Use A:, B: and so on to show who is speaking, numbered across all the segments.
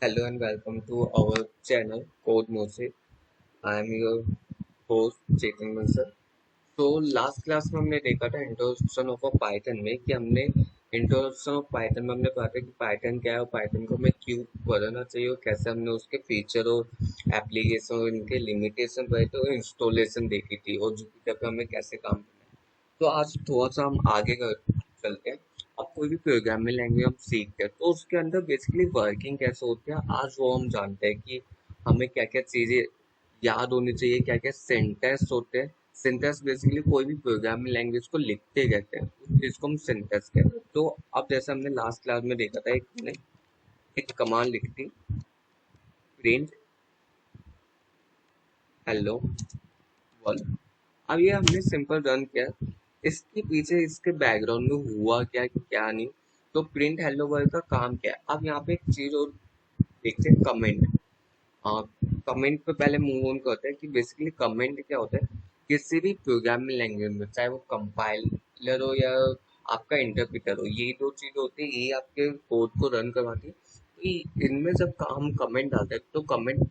A: Hello and welcome to our channel Code Mose. I am your host Chetan Bansal. तो last class में हमने देखा था introduction of a Python में कि हमने इंट्रोडक्शन ऑफ पाइथन में हमने पढ़ा था कि पाइथन क्या है और पाइथन को हमें क्यों पढ़ना चाहिए और कैसे हमने उसके फीचर और एप्लीकेशन और इनके लिमिटेशन पढ़े थे और इंस्टॉलेशन देखी थी और जुपिटर पे हमें कैसे काम करना है। तो आज थोड़ा सा हम आगे चलते हैं। अब कोई भी प्रोग्रामिंग लैंग्वेज हम सीखते हैं तो उसके अंदर बेसिकली वर्किंग कैसे होती है आज वो हम जानते हैं कि हमें क्या क्या चीज़ें याद होनी चाहिए, क्या क्या सिंटेक्स होते हैं। सिंटेक्स बेसिकली कोई भी प्रोग्रामिंग लैंग्वेज को लिखते कहते हैं, उस चीज़ को हम सिंटेक्स कहते हैं। तो अब जैसे हमने लास्ट क्लास में देखा था, एक कमांड लिखी थी, प्रिंट हेलो वर्ल्ड। अब ये हमने सिंपल रन किया, इसके पीछे इसके बैकग्राउंड में हुआ क्या क्या नहीं। तो प्रिंट हेलो वर्ल्ड का काम क्या है, अब यहाँ पे एक चीज और देखते हैं, कमेंट। हाँ, कमेंट पे पहले मूव ऑन करते हैं कि बेसिकली कमेंट क्या होता है। किसी भी प्रोग्रामिंग लैंग्वेज में, चाहे वो कंपाइलर हो या आपका इंटरप्रेटर हो, ये दो चीजें होती है, ये आपके कोड को रन करवाती है। तो इनमें जब हम कमेंट डालते हैं तो कमेंट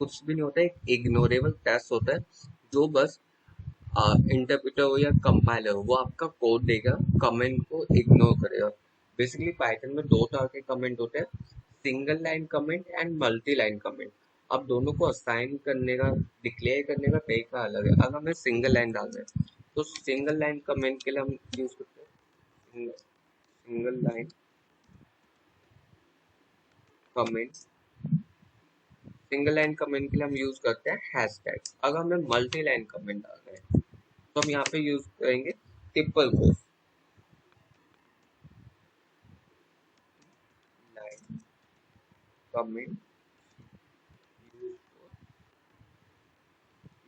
A: कुछ भी नहीं होता है, एक इग्नोरेबल टेक्स्ट होता है जो बस इंटरप्रेटर हो या कंपाइलर हो वो आपका कोड देगा, कमेंट को इग्नोर करेगा। बेसिकली पाइथन में दो तरह के कमेंट होते हैं, single line comment and multi line comment. अब दोनों को असाइन करने का, डिक्लेयर करने का तरीका अलग है। अगर हमें सिंगल लाइन डालना है तो सिंगल लाइन कमेंट के लिए हम यूज करते हैं single line comment. Single line comment के लिए हम यूज करते हैं हैशटैग। अगर हमें मल्टी लाइन कमेंट डालना है तो हम यहाँ पे यूज करेंगे triple quote line comment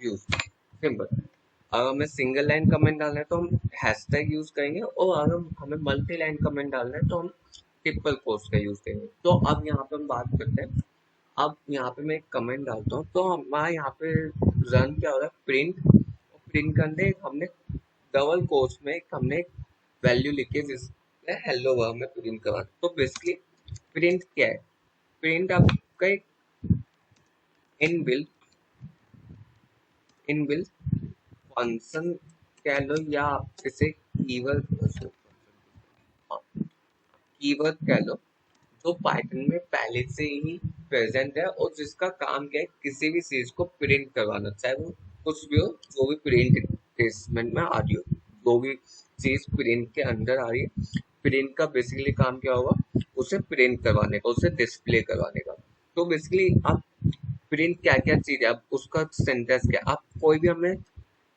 A: use, simple. अगर हमें सिंगल लाइन कमेंट डालना है तो हम हैशटैग यूज करेंगे, और अगर हमें मल्टी लाइन कमेंट डालना है तो हम ट्रिपल कोट्स का यूज करेंगे। तो अब यहाँ पे हम बात करते हैं। अब यहाँ पे मैं एक कमेंट डालता हूँ तो हमारा यहाँ पे रन क्या हो रहा है, प्रिंट। प्रिंट करने हमने डबल कोट्स में हमने एक वैल्यू लिखी जिसमें हेलो वर्ल्ड में प्रिंट करवा। तो बेसिकली प्रिंट क्या है, प्रिंट आपका एक इनबिल्ट इनबिल्ट फंक्शन कह लो, या आप इसे कीवर्ड कीवर्ड कह लो, जो पाइथन में पहले से ही प्रेजेंट है और जिसका काम क्या है, किसी भी चीज को प्रिंट करवाना, चाहे वो कुछ भी हो, जो भी प्रिंट स्टेटमेंट में आ रही हो, जो भी चीज प्रिंट के अंदर आ रही है, प्रिंट का बेसिकली काम क्या होगा, उसे प्रिंट करवाने का, उसे डिस्प्ले करवाने का। तो बेसिकली आप प्रिंट क्या क्या चीज है, अब उसका सेंटेंस क्या, आप कोई भी हमें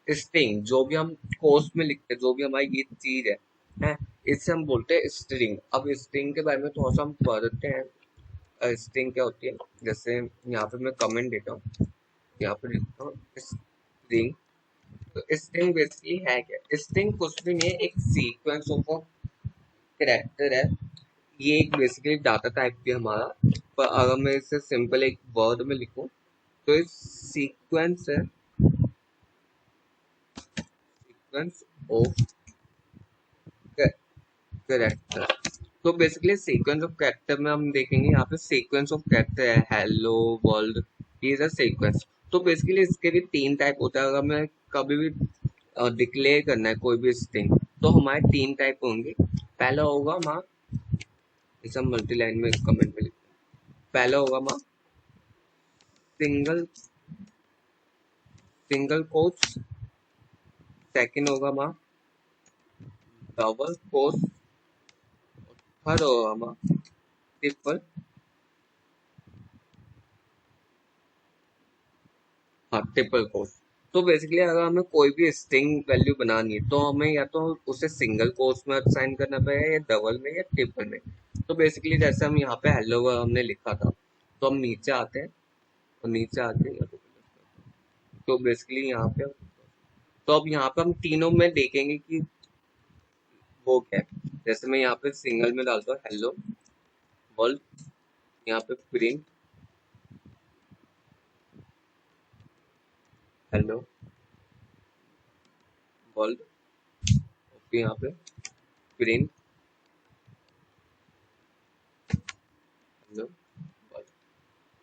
A: स्ट्रिंग, जो भी हम कोर्स में लिखते हैं, जो भी हमारी ये चीज है, इससे हम बोलते हैं स्ट्रिंग। अब स्ट्रिंग के बारे में थोड़ा सा हम पढ़ते हैं, स्ट्रिंग क्या होती है। जैसे यहाँ पे मैं कमेंट देता हूँ, यहाँ पे लिखता हूँ स्ट्रिंग। तो स्ट्रिंग बेसिकली है क्या, स्ट्रिंग कुछ भी नहीं है, एक सीक्वेंस ऑफ कैरेक्टर है। ये एक बेसिकली डाटा टाइप भी हमारा, पर अगर मैं इसे सिंपल एक वर्ड में लिखूं तो इस सीक्वेंस है, सीक्वेंस ऑफ कैरेक्टर। तो बेसिकली सीक्वेंस ऑफ कैरेक्टर में हम देखेंगे, यहाँ पे सीक्वेंस ऑफ कैरेक्टर है हेलो वर्ल्ड, ये है सीक्वेंस। तो बेसिकली इसके भी तीन टाइप होता है। अगर हमें कभी भी डिक्लेयर करना है कोई भी स्ट्रिंग, तो हमारे तीन टाइप होंगे। पहला होगा हमारा, इसे हम मल्टी लाइन में कमेंट में लिखते हैं, पहला होगा हमारा सिंगल सिंगल कोट्स, सेकंड होगा हमारा डबल कोट्स, थर्ड होगा हमारा ट्रिपल, हाँ ट्रिपल कोट। तो बेसिकली अगर हमें कोई भी स्ट्रिंग वैल्यू बनानी है तो हमें या तो उसे सिंगल कोट्स में असाइन करना पड़ेगा, या डबल में, या ट्रिपल में। तो बेसिकली जैसे हम यहाँ पे हेलो हमने लिखा था, तो हम नीचे आते हैं और नीचे आके तो बेसिकली यहाँ पे, तो अब यहाँ पे हम तीनों में देखेंगे कि वो क्या है। जैसे मैं यहाँ पे सिंगल में डालता हूँ हेलो वर्ल्ड, यहाँ पे प्रिंट हेलो वर्ल्ड, फिर यहाँ पे प्रिंट हेलो वर्ल्ड।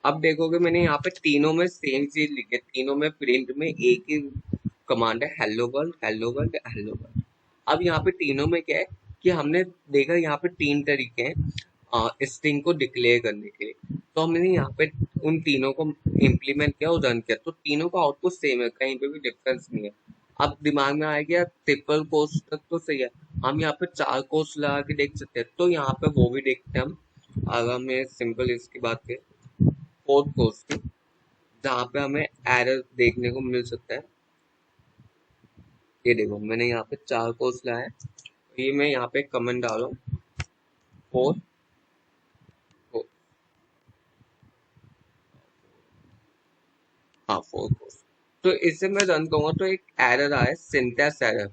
A: अब देखोगे मैंने यहाँ पे तीनों में सेम चीज लिखी है, तीनों में प्रिंट में एक ही कमांड है, hello world hello world hello world. अब यहाँ पे तीनों में क्या है कि हमने देखा यहाँ पे तीन तरीके हैं स्ट्रिंग को डिक्लेयर करने के लिए, तो हमने यहाँ पे उन तीनों को इम्प्लीमेंट किया और रन किया, तो तीनों का आउटपुट सेम है, कहीं पे भी डिफरेंस नहीं है। अब दिमाग में आ गया ट्रिपल कोट्स तक तो सही है, हम यहाँ पे चार कोट्स लगा के देख सकते हैं, तो यहाँ पे वो भी देखते हैं हम। अगर मैं सिंपल इसकी बात करें फोर्थ कोर्स की, जहाँ पे हमें एरर देखने को मिल सकता है, ये देखो मैंने यहाँ पे चार कोर्स लाया है, ये मैं यहाँ पे कमेंट डाल रहा हूँ फोर, हाँ फोर कोर्स। तो इससे मैं रन करूंगा तो एक एरर आया, syntax error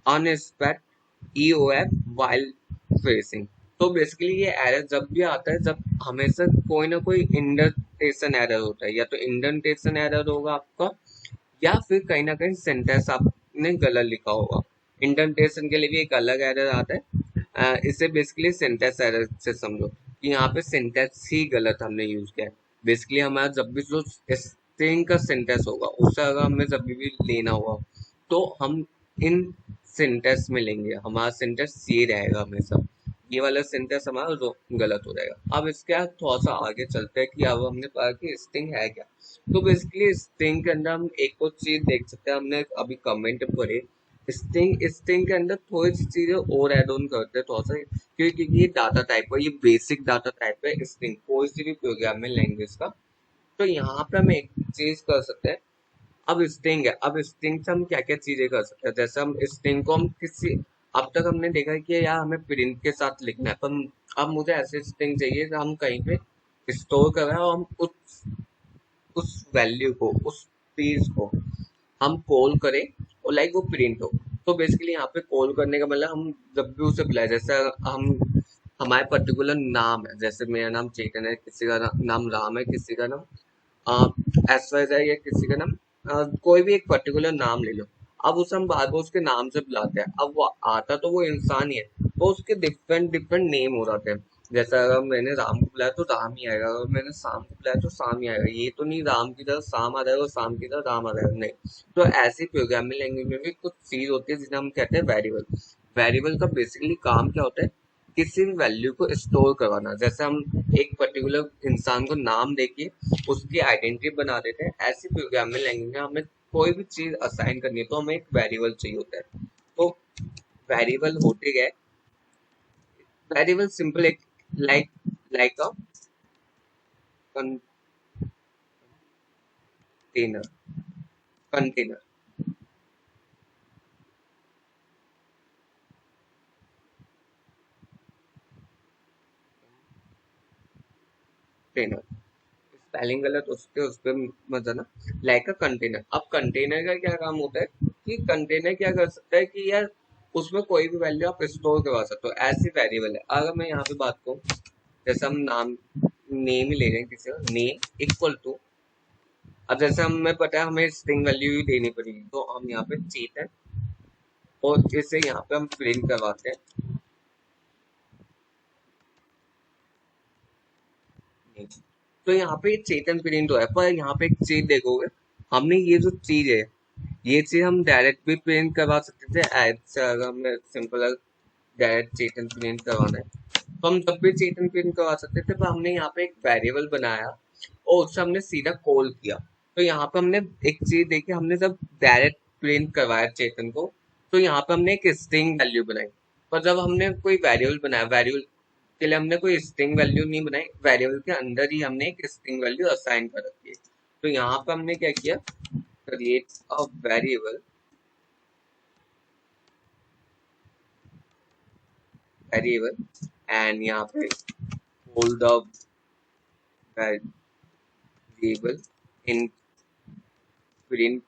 A: unexpect EOF while facing. तो बेसिकली ये एरर जब भी आता है जब हमेशा कोई ना कोई इंडेंटेशन एरर होता है, या तो इंडेंटेशन एरर होगा आपका, या फिर कहीं ना कहीं सेंटेंस आपने गलत लिखा होगा। इंडेंटेशन के लिए भी एक अलग एरर आता है, इसे बेसिकली सेंटेंस एरर से समझो कि यहाँ पे सेंटेंस ही गलत हमने यूज किया है। बेसिकली हमारा जब भी जो स्ट्रिंग का सेंटेंस होगा उससे अगर हमें जब भी लेना होगा तो हम इन सेंटेंस में लेंगे, हमारा सेंटेंस ये रहेगा हमेशा, ये वाला सेंटेंस हमारा गलत हो जाएगा। अब इसके बाद थोड़ा सा आगे चलते हैं कि अब हमने पढ़ा कि स्ट्रिंग है क्या। तो बेसिकली स्ट्रिंग के अंदर हम एक और चीज देख सकते हैं, हमने अभी कमेंट पढ़े, स्ट्रिंग स्ट्रिंग के अंदर थोड़ी सी चीजें और ऐड ऑन करते हैं थोड़ा सा, क्योंकि ये डाटा टाइप है, ये बेसिक डाटा टाइप है स्ट्रिंग कोई सी भी प्रोग्रामिंग लैंग्वेज का। तो यहाँ पे हम एक चीज कर सकते हैं, अब स्ट्रिंग है, अब स्ट्रिंग से हम क्या क्या चीजें कर सकते हैं, जैसे हम स्ट्रिंग को हम किसी, अब तक हमने देखा है कि यार हमें प्रिंट के साथ लिखना है, पर अब मुझे ऐसे स्ट्रिंग चाहिए कि हम कहीं पे स्टोर कर रहे हैं और हम उस वैल्यू को, उस चीज को हम कॉल करें और लाइक वो प्रिंट हो। तो बेसिकली यहाँ पे कॉल करने का मतलब हम जब भी उसे बुलाए, जैसे हम हमारे पर्टिकुलर नाम है, जैसे मेरा नाम चेतन है, किसी का नाम राम है, किसी का नाम एस वाई है, या किसी का नाम कोई भी एक पर्टिकुलर नाम ले लो। अब उसे हम बार बार उसके नाम से बुलाते हैं, अब वो आता तो वो इंसान ही है, तो उसके डिफरेंट डिफरेंट नेम हो जाते हैं। जैसा अगर मैंने राम को बुलाया तो राम ही आएगा, अगर मैंने शाम को बुलाया तो शाम ही आएगा, ये तो नहीं राम की तरह शाम आ जाएगा और शाम की तरह राम आ जाएगा, नहीं। तो ऐसी प्रोग्रामिंग लैंग्वेज में भी कुछ चीज होती है जिन्हें हम कहते हैं वेरिएबल। वेरिएबल का बेसिकली काम क्या होता है, किसी भी वैल्यू को स्टोर करवाना। जैसे हम एक पर्टिकुलर इंसान को नाम देके उसकी आइडेंटिटी बना देते हैं, ऐसी प्रोग्रामिंग लैंग्वेज में हमें कोई भी चीज असाइन करनी है तो हमें एक वेरिएबल चाहिए होता है। तो वेरिएबल होते गए, वेरिएबल सिंपल एक like like a container, container container, spelling गलत उसके उस पे मत जाना। लाइक अ कंटेनर, अब कंटेनर का क्या काम होता है कि कंटेनर क्या कर सकता है कि यार उसमें कोई भी वैल्यू आप स्टोर करवा सकते हो, ऐसी वेरिएबल है। अगर मैं यहाँ पे बात करूँ, जैसे हम नाम नेम ही ले रहे हैं किसी का, नेम इक्वल टू, अब जैसे हमें पता है हमें स्ट्रिंग वैल्यू ही देनी पड़ेगी, तो हम यहाँ पे चेतन और इसे यहाँ पे हम प्रिंट करवाते हैं, तो यहाँ पे चेतन प्रिंट हुआ है। पर यहाँ पे एक चीज देखोगे, हमने ये जो चीज है, ये चीज हम डायरेक्ट भी प्रिंट करवा सकते थे ऐड से। अगर हमें सिंपल डायरेक्ट चेतन प्रिंट करवाना है तो हम तब भी चेतन प्रिंट करवा सकते थे, पर हमने यहाँ पे एक वेरिएबल बनाया और उससे हमने सीधा कॉल किया। तो यहाँ पे हमने एक चीज देखी, हमने जब डायरेक्ट प्रिंट करवाया चेतन को तो यहाँ पे हमने एक स्ट्रिंग वैल्यू बनाई, पर जब हमने कोई वेरिएबल बनाया, वेरिएबल के लिए हमने कोई स्ट्रिंग वैल्यू नहीं बनाई, वेरिएबल के अंदर ही हमने एक स्ट्रिंग वैल्यू असाइन कर रखी है। तो यहाँ पे हमने क्या किया, create a variable, variable and यहाँ पे hold the variable in print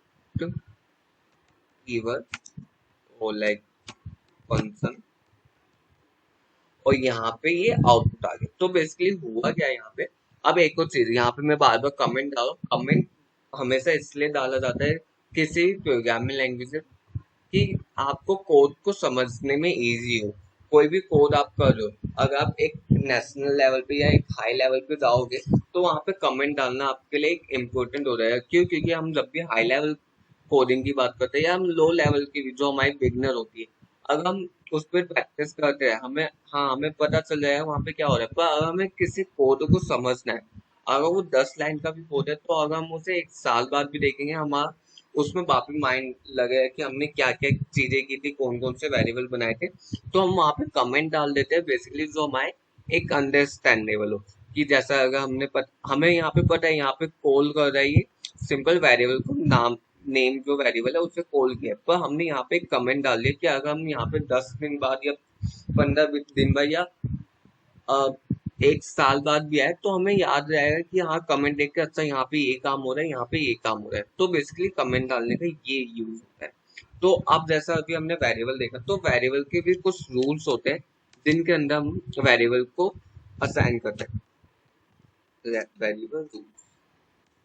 A: keyword और लाइक फंक्शन, और यहाँ पे ये आउटपुट आ गया। तो बेसिकली हुआ क्या यहाँ पे, अब एक और चीज यहाँ पे मैं बार बार कमेंट डालू, कमेंट हमेशा इसलिए डाला जाता है किसी भी प्रोग्रामिंग लैंग्वेज में कि आपको कोड को समझने में इजी हो। कोई भी कोड आप कर रहे हो, अगर आप एक नेशनल लेवल पे या एक हाई लेवल पे जाओगे तो वहां पे कमेंट डालना आपके लिए एक इम्पोर्टेंट हो जाएगा। क्यों? क्योंकि हम जब भी हाई लेवल कोडिंग की बात करते हैं या हम लो लेवल की भी जो हमारी बिगनर होती है, अगर हम उस पर प्रैक्टिस करते हैं, हमें हाँ हमें पता चल जाएगा वहां पे क्या हो रहा है। पर अगर हमें किसी कोड को समझना है, अगर वो 10 लाइन का भी कोड है, तो अगर हम उसे 1 साल बाद भी देखेंगे, हमारा उसमें वापस माइंड लगेगा कि हमने क्या क्या चीजें की थी, कौन कौन से वेरिएबल बनाए थे। तो हम वहां पे कमेंट डाल देते हैं बेसिकली, जो हमारे एक अंडरस्टैंडेबल हो। कि जैसा अगर हमें यहाँ पे पता है, यहाँ पे कॉल कर रहा है ये सिंपल वेरिएबल को, नाम नेम जो वेरिएबल है उसे कॉल किया, पर हमने यहाँ पे एक कमेंट डाल दिया कि अगर हम यहाँ पे 10 दिन बाद या 15 दिन बाद या 1 साल बाद भी आए, तो हमें याद रहेगा कि हाँ कमेंट देख के अच्छा यहाँ पे ये काम हो रहा है, यहाँ पे ये काम हो रहा है। तो बेसिकली कमेंट डालने का ये यूज होता है। तो अब जैसा अभी हमने वेरिएबल देखा, तो वेरिएबल के भी कुछ रूल्स होते हैं जिनके अंदर हम वेरिएबल को असाइन करते हैं। वेरिएबल रूल्स,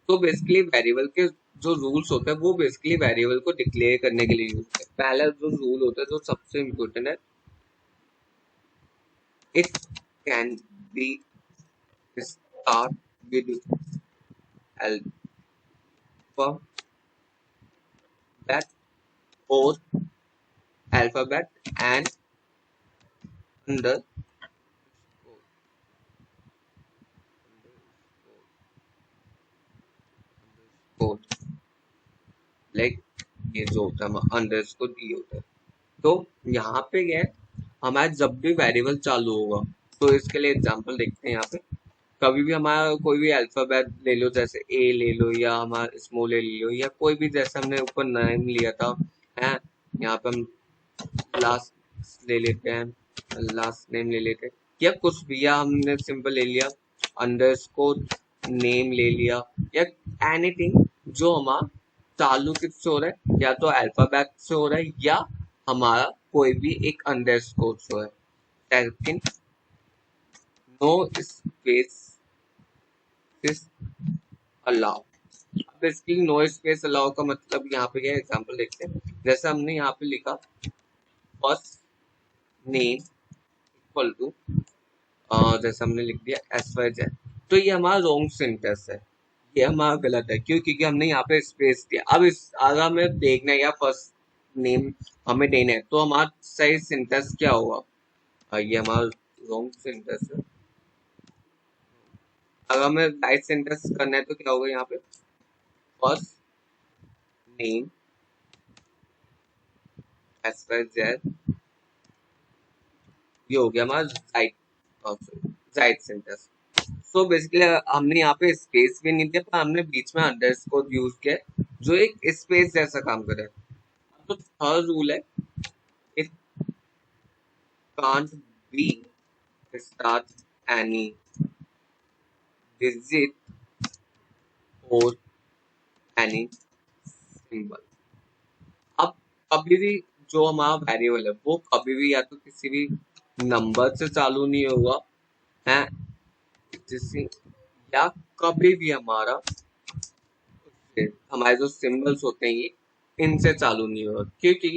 A: तो बेसिकली वेरिएबल के जो रूल्स होते हैं वो बेसिकली वेरिएबल को डिक्लेयर करने के लिए यूज होते हैं। पहला जो रूल होता है जो सबसे इम्पोर्टेंट है, it can be start with alphabet or alphabet and underscore, like ये जो होता है अंडरस्कोर ये होता है। तो यहाँ पे क्या है, हमारा जब भी वेरिएबल चालू होगा, तो इसके लिए एग्जांपल देखते हैं। यहाँ पे कभी भी हमारा कोई भी अल्फाबेट ले लो, जैसे ए ले लो या हमारा स्मॉल ए ले लो, या कोई भी जैसे हमने ऊपर नेम लिया था है, यहाँ पे हम लास्ट ले लेते हैं, लास्ट नेम ले लेते हैं, या कुछ भी, या हमने सिंपल ले लिया अंडरस्कोर नेम ले लिया, या एनीथिंग जो हमारा चालू किससे हो रहा है, या तो अल्फाबेट से हो रहा है या हमारा कोई भी एक अंडरस्कोर से हो रहा है। लेकिन no space is allow. Basically no space allow का मतलब यहाँ पे क्या एग्जांपल देखते हैं। जैसे हमने यहाँ पे लिखा फर्स्ट नेम इक्वल टू, जैसे हमने लिख दिया XYZ, तो ये हमारा रॉन्ग सिंटेक्स है, ये हमारा गलत है। क्यों? क्योंकि हमने यहाँ पे स्पेस दिया। अब इस अगर हमें देखना है या फर्स्ट नेम हमें देना है, तो हमारा सही सिंटेक्स क्या होगा? ये हमारा रॉन्ग सिंटेक्स है। अगर हमें राइट सिंटेक्स करना है तो क्या होगा? यहाँ पे फर्स्ट नेम XYZ, ये हो गया हमारा राइट सेंटेंस। सो बेसिकली हमने यहाँ पे स्पेस भी नहीं दिया, पर हमने बीच में अंडरस्कोर यूज किया जो एक स्पेस जैसा काम करे। तो थर्ड रूल है, it can't be start any digit और एनी सिंबल। अब कभी भी जो हमारा वेरिएबल है वो कभी भी या तो किसी भी नंबर से चालू नहीं होगा है, जिससे या कभी भी हमारे जो सिंबल्स होते हैं ये इनसे चालू नहीं होगा। क्योंकि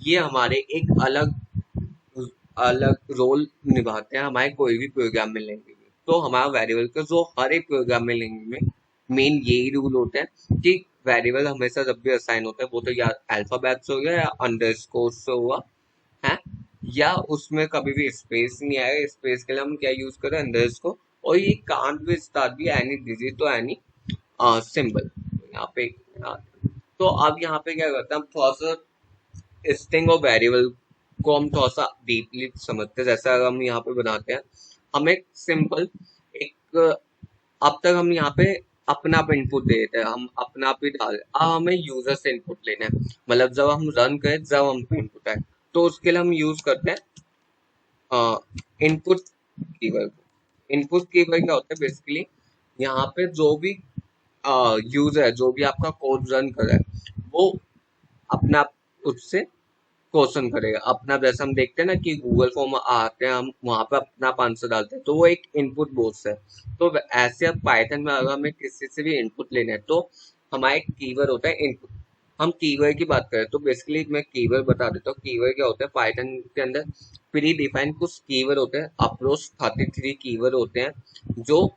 A: ये हमारे एक अलग अलग रोल निभाते हैं हमारे कोई भी प्रोग्रामिंग लैंग्वेज में। तो हमारा वेरिएबल का जो हर एक प्रोग्रामिंग लैंग्वेज में मेन यही रूल होता है कि वेरिएबल हमेशा जब भी असाइन होता है वो तो या अल्फाबेट से होगा या अंडरस्कोर से होगा है, या उसमें कभी भी स्पेस नहीं आएगा। स्पेस के लिए हम क्या यूज करें? अंडरस्कोर। और ये कांट भी स्टार्ट भी एनी डिजिट तो एनी सिंबल यहाँ पे। तो अब यहाँ पे क्या करते हैं, हम थोड़ा सा स्ट्रिंग और वेरिएबल को हम थोड़ा सा डीपली समझते हैं। जैसा अगर हम यहाँ पे बनाते हैं, हम एक सिंपल एक, अब तक हम यहाँ पे अपना आप इनपुट दे देते हैं, हम अपना आप ही डाल, अब हमें यूजर से इनपुट लेना है। मतलब जब हम रन करें जब हम पे इनपुट आए, तो उसके लिए हम यूज करते हैं इनपुट कीवर्ड। इनपुट कीवर्ड क्या होता है? बेसिकली यहाँ पे जो भी यूजर है, जो भी आपका कोड रन कर रहा है, वो अपना उससे क्वेश्चन करेगा अपना। जैसे हम देखते हैं ना कि गूगल फॉर्म आते हैं, हम वहां पे अपना आंसर डालते हैं, तो वो एक इनपुट बॉक्स है। तो ऐसे अब पाइथन में अगर हमें किसी से भी इनपुट लेना है, तो हमारा एक कीवर्ड होता है इनपुट। हम कीवर्ड की बात करें तो बेसिकली मैं कीवर्ड बता देता हूँ। कीवर्ड क्या होता है? पाइथन के अंदर प्री डिफाइंड कुछ कीवर्ड होते हैं, अप्रोच 33 कीवर्ड होते हैं, जो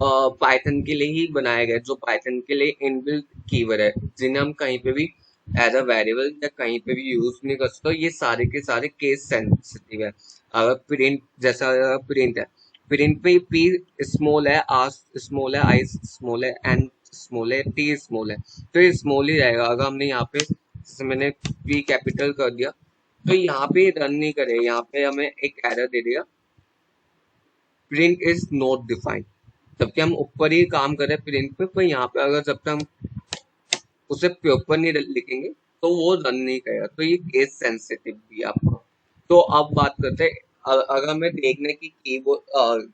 A: पाइथन के लिए ही बनाया गया है, जो पाइथन के लिए इनबिल्ट कीवर्ड है, जिन्हें हम कहीं पे भी एज अ वेरिएबल या कहीं पे भी यूज नहीं कर सकते। ये सारे के सारे केस सेंसिटिव है। अगर प्रिंट जैसा प्रिंट है, प्रिंट पे पी स्मॉल है, आर स्मॉल है, आई स्मॉल है, एन स्मॉल है, टी स्मॉल है, तो ये स्मॉल ही रहेगा। अगर हमने यहाँ पे जैसे मैंने पी कैपिटल कर दिया तो यहाँ पे रन नहीं करेगा, यहाँ पे हमें एक एरर दे देगा, प्रिंट इज नॉट डिफाइंड। जबकि हम ऊपर ही काम कर रहे हैं प्रिंट पे, पर यहाँ पे अगर जब तक हम उसे प्रॉपर नहीं लिखेंगे तो वो रन नहीं करेगा। तो ये केस सेंसिटिव भी है आपको। तो अब बात करते हैं, अगर हमें देखने की कीवर्ड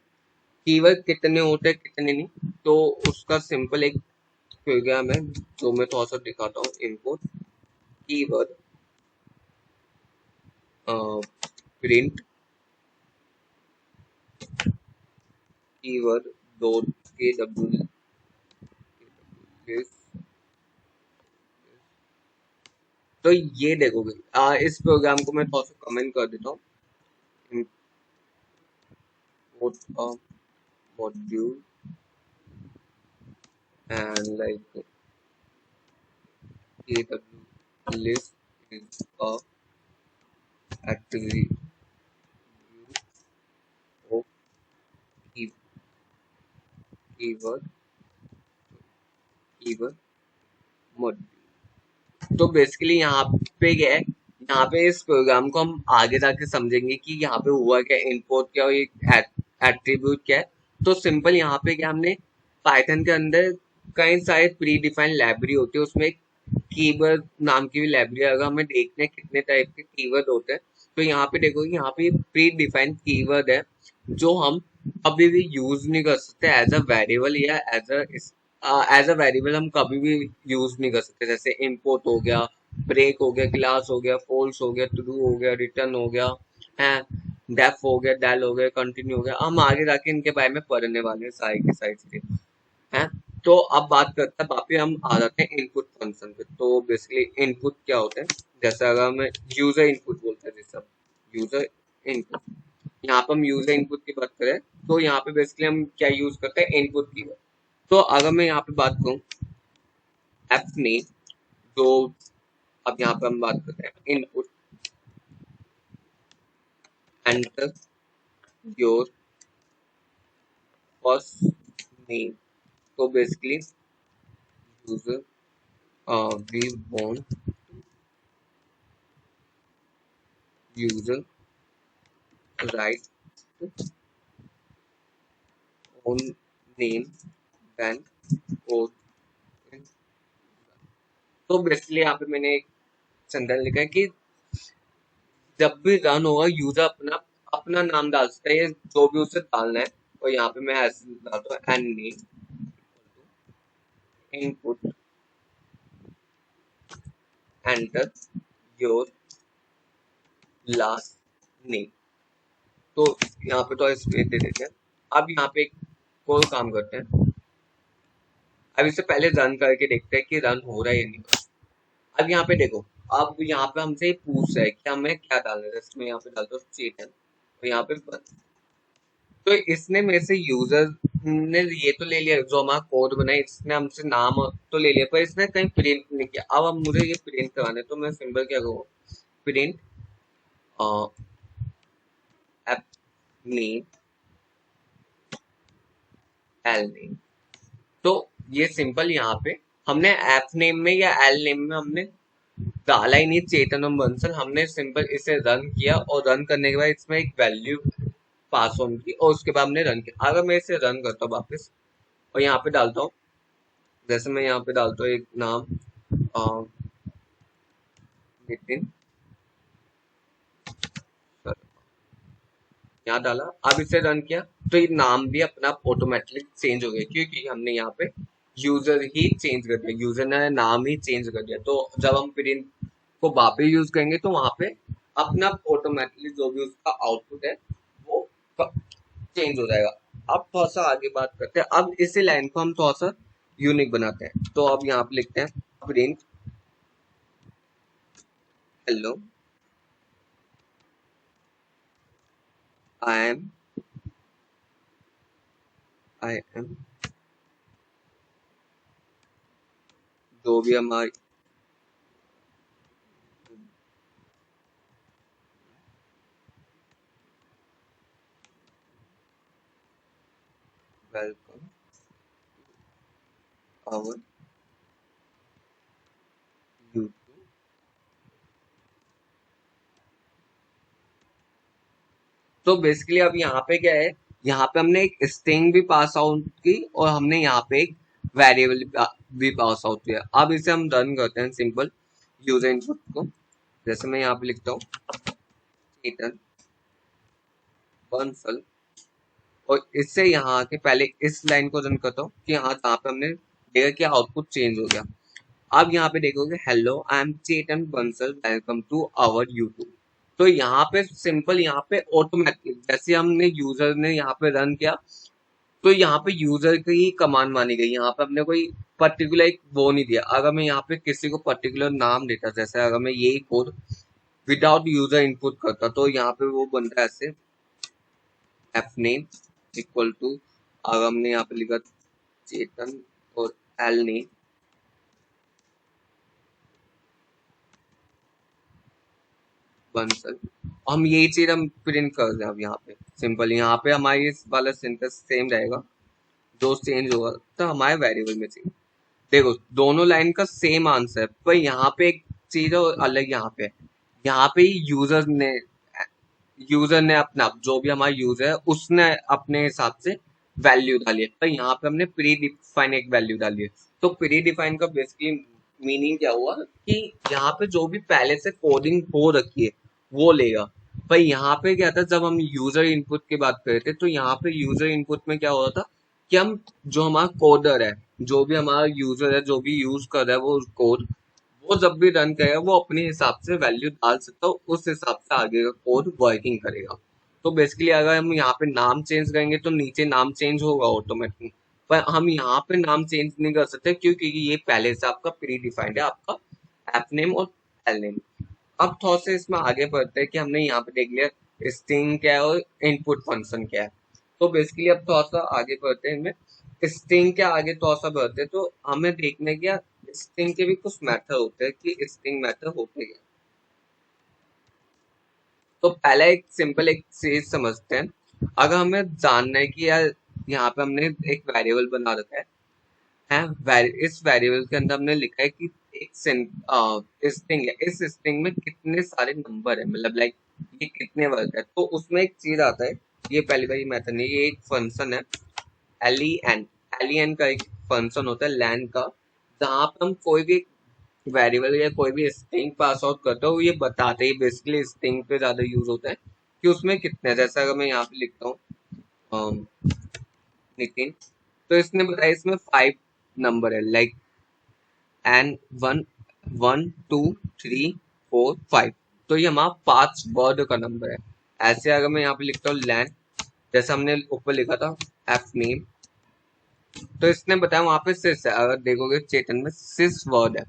A: कीवर्ड कितने होते हैं कितने नहीं, तो उसका सिंपल एक प्रोग्राम है जो मैं थोड़ा सा दिखाता हूँ। Input keyword print keyword dot के डब्ल्यू। तो ये देखोगे, इस प्रोग्राम को मैं थोड़ा सा कमेंट कर देता हूँ। Import a module and like AW list is a attribute of key, keyword keyword module। तो बेसिकली यहाँ पे क्या है, यहाँ पे इस प्रोग्राम को हम आगे जाके समझेंगे कि यहाँ पे हुआ क्या, इनपुट क्या और ये एट्रीब्यूट क्या है। तो सिंपल यहाँ पे क्या, हमने पाइथन के अंदर कई सारे प्री डिफाइंड लाइब्रेरी होती है, उसमें कीवर्ड नाम की भी लाइब्रेरी। अगर हमें देखने हैं कितने टाइप के कीवर्ड होते हैं, तो यहाँ पे देखो यहाँ पे प्री डिफाइंड कीवर्ड है जो हम अभी भी यूज नहीं कर सकते एज अ वेरिएबल या एज अ वेरिएबल हम कभी भी यूज नहीं कर सकते। जैसे इम्पोर्ट हो गया, ब्रेक हो गया, क्लास हो गया, फॉल्स हो गया, ट्रू हो गया, रिटर्न हो गया है, डेफ हो गया, डेल हो गया, कंटिन्यू हो गया। हम आगे जाके इनके बारे में पढ़ने वाले हैं सारी की सारी चीजें हैं। तो अब बात करते हैं, वापस हम आ जाते हैं इनपुट फंक्शन पे। तो बेसिकली इनपुट क्या होता है, जैसे अगर हम यूजर इनपुट बोलते हैं, जैसे यूजर इनपुट, यहाँ पे हम यूजर इनपुट की बात करें तो यहाँ पे बेसिकली हम क्या यूज करते हैं, इनपुट की। तो अगर मैं यहाँ पे बात करूँ एप नेम, तो अब यहाँ पे हम बात करते हैं input, enter your first name. तो basically user we want user write own name then code। तो बेसिकली यहाँ पे मैंने एक सेंटेंस लिखा है कि जब भी रन होगा यूजर अपना अपना नाम डाल सकता है, ये जो भी उसे डालना है। और यहाँ पे मैं ऐसे डालता हूँ n name input enter your last name. तो यहाँ पे तो स्पेस दे देते हैं। अब यहाँ पे एक और काम करते हैं, अब इससे पहले रन करके देखते हैं कि रन हो रहा है या नहीं। अब यहाँ पे देखो, अब यहाँ पे हमसे पूछ रहा है कि हमें क्या डालना है। जैसे मैं यहाँ पे डालता हूँ चेतन और यहाँ पे तो इसने मेरे से यूजर ने ये तो ले लिया, जो हमारा कोड बनाया इसने हमसे नाम तो ले लिया, पर इसने कहीं प्रिंट नहीं किया। अब मुझे ये प्रिंट कराना है, तो मैं सिंपल क्या करूँगा, print app name L name. तो ये सिंपल यहाँ पे हमने एप नेम में या एल नेम में हमने डाला ही नहीं चेतन और बंसल, हमने सिंपल इसे रन किया और रन करने के बाद इसमें एक वैल्यू पास ऑन की और उसके बाद हमने रन किया। अगर मैं इसे रन करता हूँ वापस और यहाँ पे डालता हूँ, जैसे मैं यहाँ पे डालता हूँ एक नाम नितिन, यहाँ डाला, अब इसे रन किया तो ये नाम भी अपना ऑटोमेटिक चेंज हो गया, क्योंकि हमने यहाँ पे यूजर ही चेंज कर दिया, यूजर ने नाम ही चेंज कर दिया। तो जब हम प्रिंट को वापस यूज करेंगे तो वहां पे अपना ऑटोमेटिकली जो भी उसका आउटपुट है वो चेंज हो जाएगा। अब थोड़ा सा आगे बात करते हैं, अब इसी लाइन को हम थोड़ा सा यूनिक बनाते हैं। तो अब यहाँ पे लिखते हैं प्रिंट हेलो आई एम जो भी हमारी वेलकम आवर यूट्यूब। तो बेसिकली अब यहाँ पे क्या है, यहाँ पे हमने एक स्ट्रिंग भी पास आउट की और हमने यहाँ पे एक वेरिएबल भी पास आउट किया। अब इसे हम रन करते हैं सिंपल यूजर इनपुट को। जैसे मैं यहाँ पे लिखता हूँ चेतन बंसल, और इससे यहाँ के पहले इस लाइन को रन करता हूँ कि यहाँ जहाँ पे हमने देखा कि आउटपुट चेंज हो गया। अब यहाँ पे देखोगे hello I am Chetan Bansal welcome to our YouTube. तो यहाँ पे सिंपल, यहाँ पे ऑटोमेटिक जैसे हमने यूजर ने यहाँ पे रन किया तो यहाँ पे यूजर की ही कमांड मानी गई। यहाँ पे हमने कोई पर्टिकुलर एक वो नहीं दिया। अगर मैं यहाँ पे किसी को पर्टिकुलर नाम देता, जैसे अगर मैं यही कोड विदाउट यूजर इनपुट करता तो यहाँ पे वो बनता है ऐसे एफ नेम इक्वल टू, अगर हमने यहाँ पे लिखा चेतन और एल नेम बंसल, हम यही चीज हम प्रिंट कर रहे हैं। अब यहाँ पे सिंपल, यहाँ पे हमारी इस वाला सिंटेक्स सेम रहेगा, जो चेंज होगा तो हमारे वेरिएबल में चेंज। देखो दोनों लाइन का सेम आंसर है, पर यहाँ पे एक चीज और अलग यहाँ पे यूजर ने अपना जो भी हमारा यूजर है उसने अपने हिसाब से वैल्यू डाली है, पर यहाँ पे हमने प्री डिफाइन एक वैल्यू डाली है। तो प्री डिफाइन का बेसिकली मीनिंग क्या हुआ कि यहाँ पे जो भी पहले से कोडिंग हो रखी है वो लेगा। पर यहाँ पे क्या था, जब हम यूजर इनपुट की बात कर रहे थे तो यहाँ पे यूजर इनपुट में क्या हो रहा था कि हम जो हमारा कोडर है, जो भी हमारा यूजर है, जो भी यूज कर रहा है वो कोड, वो जब भी रन करेगा वो अपने हिसाब से वैल्यू डाल सकता है, उस हिसाब से आगे का कोड वर्किंग करेगा। तो बेसिकली अगर हम यहाँ पे नाम चेंज करेंगे तो नीचे नाम चेंज होगा ऑटोमेटिक, पर हम यहाँ पे नाम चेंज नहीं कर सकते क्योंकि ये पहले से आपका प्री डिफाइंड है, आपका ऐप नेम और फाइल नेम। अब थोड़ा सा इसमें आगे बढ़ते हैं कि हमने यहाँ पे देख लिया स्ट्रिंग क्या है और इनपुट फंक्शन क्या है। तो बेसिकली अब थोड़ा सा आगे बढ़ते हैं, इनमें स्ट्रिंग के आगे थोड़ा सा बढ़ते हैं तो हमें देखने क्या स्ट्रिंग के भी कुछ मेथड होते हैं कि स्ट्रिंग मेथड होते हैं। तो पहला एक सिंपल एक चीज समझते हैं। अगर हमें जानना है कि यार यहाँ पे हमने एक वेरिएबल बना रखा है, इस वेरिएबल के अंदर हमने लिखा है कि एक स्ट्रिंग है, इस स्ट्रिंग में कितने सारे नंबर है, मतलब लाइक ये कितने वर्ग है। तो उसमें एक चीज आता है, ये पहली बार मेथड नहीं, ये एक फंक्शन है len। len का एक फंक्शन होता है लैन का, जहाँ पे हम कोई भी वेरिएबल या कोई भी स्ट्रिंग पास आउट करते हो, ये बताते ही बेसिकली स्ट्रिंग पे ज्यादा यूज होता है कि उसमें कितने, जैसा अगर मैं यहाँ पे लिखता हूँ नितिन, तो इसने बताया इसमें 5 नंबर है, लाइक एन 1 1 2 3 4 5। तो ये हमारा 5 वर्ड का नंबर है। ऐसे अगर मैं यहाँ पे लिखता हूँ लैन, जैसे हमने ऊपर लिखा था एफ नेम, तो इसने बताया वहां पे सिस है, अगर देखोगे चेतन में सिस वर्ड है।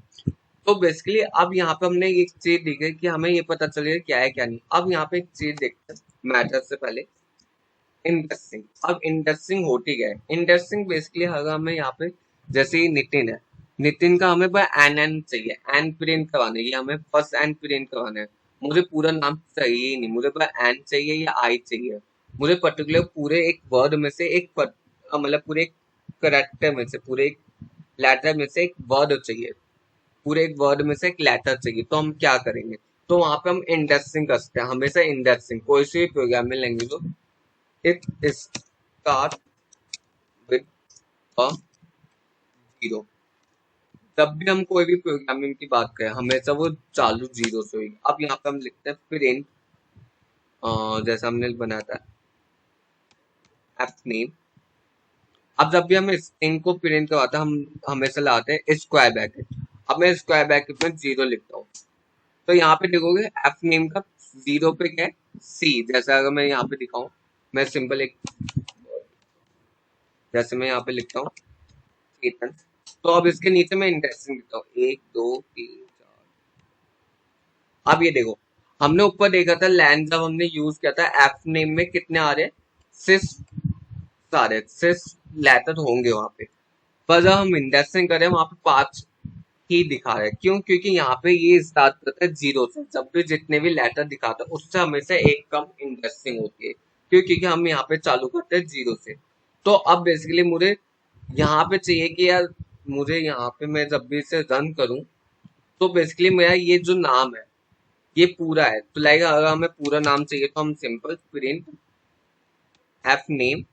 A: तो बेसिकली अब यहाँ पे हमने एक चीज देखी कि हमें ये पता चल गया क्या है क्या नहीं। अब यहाँ पे एक चीज देखते हैं मैटर से पहले, इंडेक्सिंग। अब इंडेक्सिंग होती क्या है, इंडेक्सिंग बेसिकली अगर हमें यहाँ पे जैसे ही नितिन है, नितिन का हमें बस एन चाहिए, एन प्रिंट करवाने की, हमें फर्स्ट एन प्रिंट करवाना है। मुझे पूरा नाम चाहिए ही नहीं, मुझे बस एन चाहिए या आई चाहिए। मुझे पर्टिकुलर पूरे एक वर्ड में से एक मतलब पूरे एक करेक्टर में से, पूरे एक लेटर में से एक वर्ड चाहिए, पूरे एक वर्ड में से एक लेटर चाहिए। तो हम क्या करेंगे, तो वहां पे हम इंडेक्सिंग कर सकते हैं। हमेशा इंडेक्सिंग कोई सी प्रोग्रामिंग लैंग्वेज हो, it start with a zero. जब भी हम कोई भी प्रोग्रामिंग की बात करें हमेशा वो चालू जीरो से हुई। अब यहाँ पे हम लिखते हैं प्रिंट, जैसा हमने बनाया था एप नेम। अब जब भी हम स्ट्रिंग को प्रिंट करवाते हैं हम हमेशा लाते हैं स्क्वायर ब्रैकेट। अब मैं स्क्वायर ब्रैकेट में जीरो लिखता हूँ, तो यहाँ पे देखोगे एफ नेम का जीरो पे क्या है सी। जैसा अगर मैं यहाँ पे दिखाऊं, मैं सिंपल एक, जैसे मैं यहाँ पे लिखता हूँ चेतन, तो अब इसके नीचे मैं इंडेक्सिंग लिखता हूँ 1 2 3 4। अब ये देखो हमने ऊपर देखा था लैन, जब हमने यूज किया था एफ नेम में कितने आ रहे, सिस सारे सिस लेटर होंगे वहां पे, पर जब हम इंडेक्सिंग करें वहां पे 5 ही दिखा रहा है। क्यों? क्योंकि यहाँ पे ये स्टार्ट करता है जीरो से। जब भी जितने भी लेटर दिखाता है उससे हमेशा एक कम इंडेक्सिंग होती है। क्यों? क्योंकि हम यहाँ पे चालू करते हैं जीरो से। तो अब बेसिकली मुझे यहाँ पे चाहिए कि यार मुझे यहाँ पे मैं जब भी इसे रन करूं तो बेसिकली मेरा ये जो नाम है ये पूरा है। तो लाइक अगर हमें पूरा नाम चाहिए तो हम सिंपल प्रिंट एफ नेम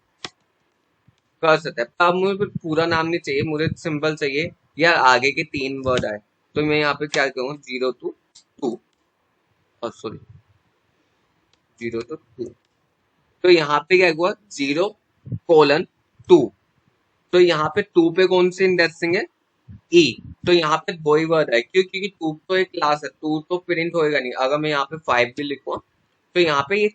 A: कर सकते हैं। पर अब मुझे पूरा नाम नहीं चाहिए, मुझे सिंपल चाहिए यार आगे के 3 वर्ड आए। तो मैं यहाँ पे क्या करूँगा, 0 to 2, और सॉरी 0 to 2। तो यहाँ पे क्या हुआ, 0:2। तो यहाँ पे 2 पे कौन सी इंडेक्सिंग है, ई। तो यहाँ पे दो ही वर्ड है। क्यों? क्योंकि 2 तो एक क्लास है, 2 तो प्रिंट होएगा नहीं। अगर मैं यहाँ पे 5 भी लिखूँ तो यहाँ पे ये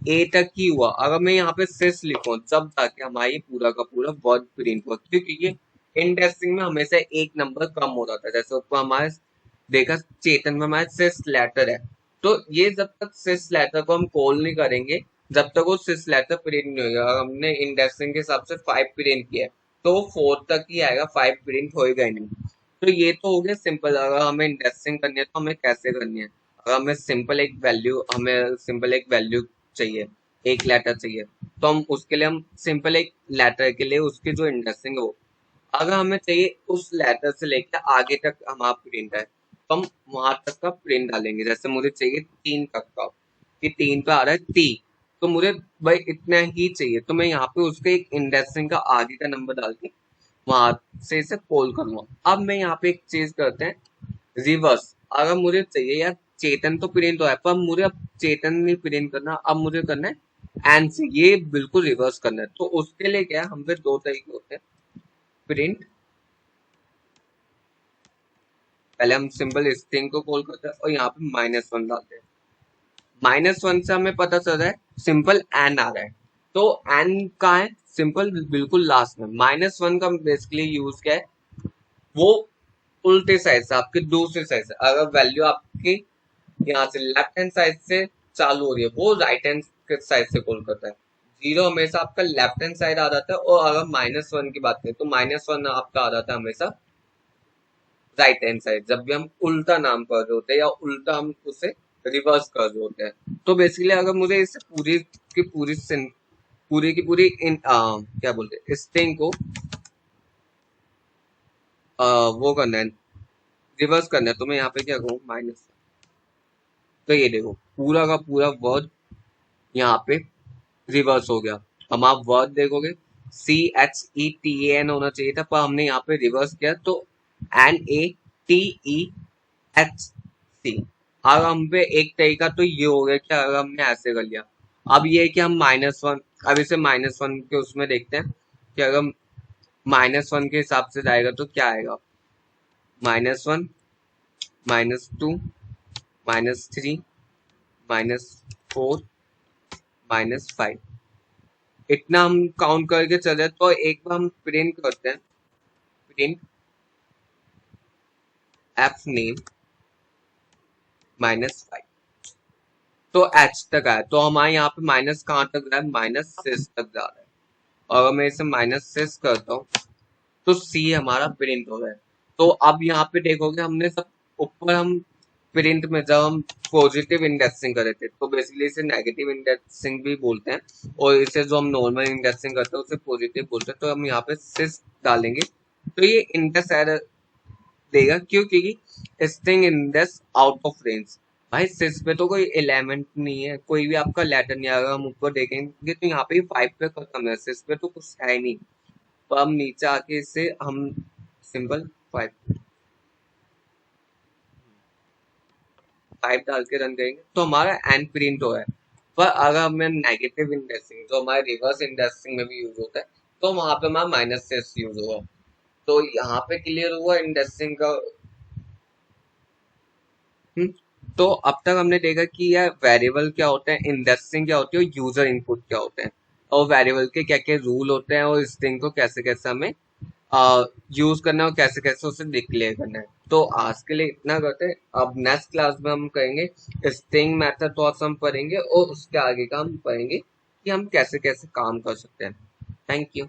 A: ए तक ही हुआ। अगर मैं यहाँ पे सिस लिखूँ जब जाके हमारी पूरा का पूरा वर्ड प्रिंट हुआ। क्योंकि ये इंडेक्सिंग में हमेशा एक नंबर कम हो जाता है। जैसे ऊपर हमारे देखा चेतन में हमारे सिस लेटर है, तो ये जब तक सिस लेटर को हम कॉल नहीं करेंगे जब तक वो सिस लेटर प्रिंट नहीं होगा। अगर हमने इंडेक्सिंग के हिसाब से 5 प्रिंट किया है तो वो 4 तक ही आएगा, 5 प्रिंट होएगा ही नहीं। तो ये तो हो गया सिंपल। अगर हमें इंडेक्सिंग करनी है तो हमें कैसे करनी है। अगर हमें सिंपल एक वैल्यू चाहिए, एक लेटर चाहिए, तो हम उसके लिए हम सिंपल एक लेटर के लिए उसकी जो इंडेक्सिंग हो, अगर हमें चाहिए उस लेटर से लेकर आगे तक हमारा प्रिंट है तो हम वहां तक का प्रिंट डालेंगे। जैसे मुझे चाहिए 3 तक का, कि 3 पे आ रहा है टी, तो मुझे भाई इतना ही चाहिए। तो मैं यहाँ पे उसके एक इंडेक्सिंग का आगे का नंबर डाल के वहां से इसे कॉल करूंगा। अब मैं यहाँ पे एक चीज करते हैं, रिवर्स। अगर मुझे चाहिए यार चेतन तो प्रिंट हुआ है पर मुझे अब चेतन नहीं प्रिंट करना, अब मुझे करना है एन से, ये बिल्कुल रिवर्स करना है। तो उसके लिए क्या है, हम पे दो तरीके होते हैं। प्रिंट, पहले हम सिंपल स्ट्रिंग को कॉल करते हैं और यहाँ पे -1 डालते हैं। -1 से हमें पता चल रहा है सिंपल एन आ रहा है। तो एन का है सिंपल बिल्कुल लास्ट में। -1 का बेसिकली यूज क्या है, वो उल्टे साइड से, आपके दूसरे साइड से। अगर वैल्यू आपकी यहाँ से लेफ्ट हैंड साइड से चालू हो रही है, वो राइट हैंड साइड से कॉल करता है। 0 हमेशा आपका लेफ्ट हैंड साइड आ जाता है। और अगर -1 की बात करें तो -1 आपका आ जाता है हमेशा राइट हैंड साइड, जब भी हम उल्टा नाम पढ़ रहे होते हैं या उल्टा हम उसे रिवर्स कर रहे होते हैं। तो बेसिकली अगर मुझे इसे पूरी की पूरी क्या बोलते हैं स्ट्रिंग को वो करना है, रिवर्स करना है, तो मैं यहाँ पे क्या कहूँ माइनस। तो ये देखो पूरा का पूरा वर्ड यहाँ पे रिवर्स हो गया। हम आप वर्ड देखोगे CHETAN होना चाहिए था, पर हमने यहाँ पे रिवर्स किया तो NATEHC। अब हम पे एक तरीका तो ये हो गया कि अगर हमने ऐसे कर लिया। अब ये है कि हम -1, अब इसे -1 के उसमें देखते हैं कि अगर -1 के हिसाब से जाएगा तो क्या आएगा, -1, -2, -3, -4, -5। इतना हम काउंट करके चले तो एक बार हम प्रिंट करते हैं, प्रिंट एफ नेम -5। तो एच तक आया, तो हमारे यहाँ पे माइनस कहाँ तक रहा है, -6 तक जा रहा है। और अगर मैं इसे -6 करता हूँ तो सी हमारा प्रिंट हो रहा है। तो अब यहाँ पे देखोगे हमने सब ऊपर हम प्रिंट में जब हम पॉजिटिव इंडेक्सिंग कर रहे थे तो बेसिकली इसे नेगेटिव इंडेक्सिंग भी बोलते हैं, और इसे जो हम नॉर्मल इंडेक्सिंग करते हैं उसे पॉजिटिव बोलते हैं। तो हम यहाँ पे सिस डालेंगे तो ये इंडेक्स एरर देगा। क्यों? क्योंकि string index out of range. भाई सिस पे तो कोई एलिमेंट नहीं है, कोई भी आपका लेटर नहीं आएगा। हम ऊपर देखेंगे तो यहाँ पे 5 पे खत्म है, सिस पे तो कुछ है ही नहीं। तो हम नीचे आके इसे हम सिंपल 5 डाल के रन करेंगे तो हमारा एन प्रिंट हो है। पर अगर हमें नेगेटिव इंडेक्सिंग जो हमारे रिवर्स इंडेक्सिंग में भी यूज होता है तो वहां पे हमारा -6 यूज होगा। तो यहाँ पे क्लियर हुआ इंडेक्सिंग का। तो अब तक हमने देखा कि यार वेरिएबल क्या होता है, इंडेक्सिंग क्या होती है, और यूजर इनपुट क्या होते हैं, और वेरिएबल के क्या क्या रूल होते हैं, और स्ट्रिंग को कैसे कैसे हमें यूज करना है और कैसे कैसे उसे डिक्लेयर करना है। तो आज के लिए इतना करते हैं। अब नेक्स्ट क्लास में हम करेंगे स्ट्रिंग मेथड, तो हम पढ़ेंगे और उसके आगे का हम पढ़ेंगे कि हम कैसे कैसे काम कर सकते हैं। Thank you.